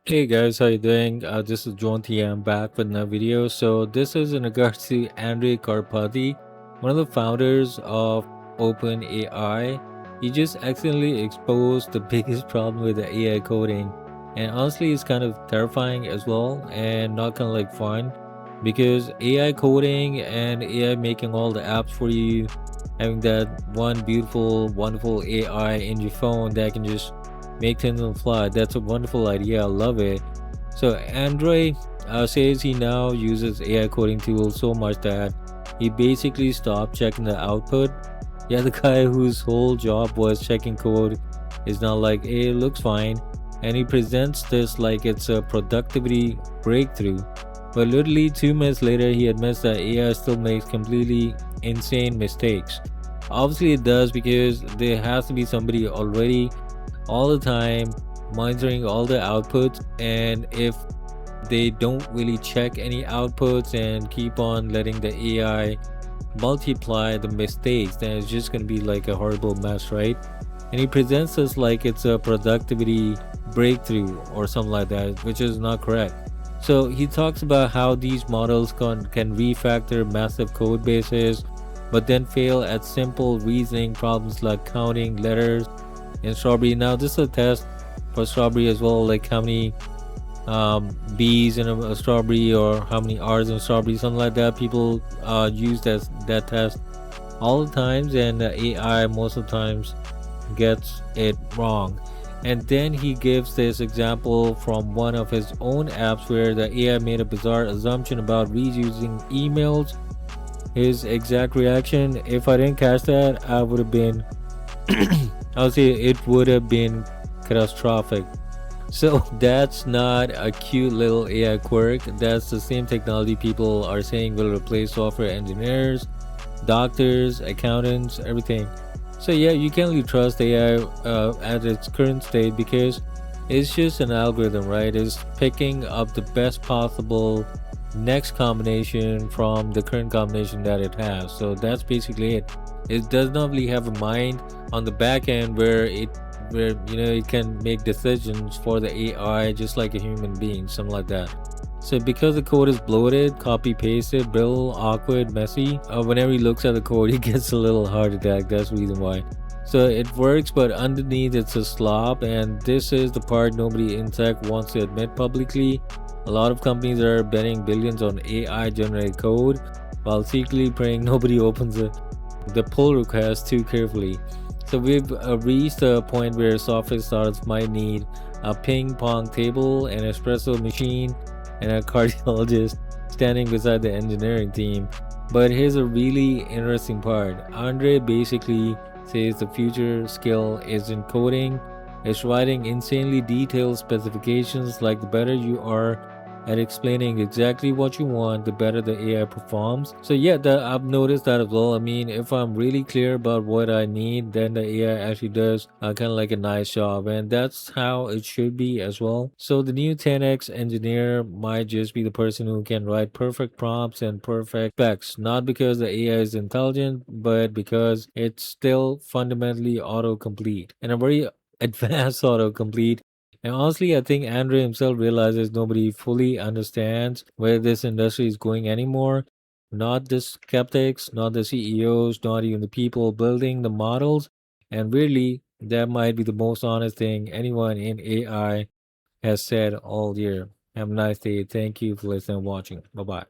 Hey guys, how you doing? This is John T. I'm back with another video. So this is in regards to Andre Karpathy, one of the founders of OpenAI. He just accidentally exposed the biggest problem with the AI coding, and honestly, it's kind of terrifying as well, and not kind of like fun, because AI coding and AI making all the apps for you, having that one beautiful, wonderful AI in your phone that can just make things on the fly. That's a wonderful idea. I love it. So Android says he now uses AI coding tools so much that he basically stopped checking the output. Yeah, the guy whose whole job was checking code is now like, hey, it looks fine. And he presents this like it's a productivity breakthrough. But literally 2 minutes later, he admits that AI still makes completely insane mistakes. Obviously, it does because there has to be somebody already all the time monitoring all the outputs, and if they don't really check any outputs and keep on letting the AI multiply the mistakes, then it's just going to be like a horrible mess, right? And he presents us like it's a productivity breakthrough or something like that, which is not correct. So he talks about how these models can refactor massive code bases, but then fail at simple reasoning problems like counting letters in Strawberry. Now, this is a test for Strawberry as well, like how many B's in a strawberry or how many R's in a strawberry, something like that. People use that test all the times, and the AI most of the times gets it wrong. And then he gives this example from one of his own apps where the AI made a bizarre assumption about reusing emails. His exact reaction, if I didn't catch that, I would have been I would say it would have been catastrophic. So that's not a cute little AI quirk. That's the same technology people are saying will replace software engineers, doctors, accountants, everything. So yeah, you can't really trust AI at its current state because it's just an algorithm, right? It's picking up the best possible next combination from the current combination that it has. So that's basically it. It does not really have a mind on the back end where it can make decisions for the AI just like a human being, something like that. So because the code is bloated, copy pasted, brittle, awkward, messy, whenever he looks at the code, he gets a little heart attack. That's the reason why. So it works, but underneath it's a slop, and this is the part nobody in tech wants to admit publicly. A lot of companies are betting billions on AI generated code, while secretly praying nobody opens the pull request too carefully. So we've reached a point where software startups might need a ping pong table, an espresso machine, and a cardiologist standing beside the engineering team. But here's a really interesting part. Andre basically says the future skill isn't coding, it's writing insanely detailed specifications. Like the better you are at explaining exactly what you want, the better the AI performs. So yeah, I've noticed that as well. I mean, if I'm really clear about what I need, then the AI actually does kind of like a nice job, and that's how it should be as well. So the new 10x engineer might just be the person who can write perfect prompts and perfect specs, not because the AI is intelligent, but because it's still fundamentally autocomplete and a very advanced autocomplete. And honestly, I think Andre himself realizes nobody fully understands where this industry is going anymore. Not the skeptics, not the CEOs, not even the people building the models. And really, that might be the most honest thing anyone in AI has said all year. Have a nice day. Thank you for listening and watching. Bye bye.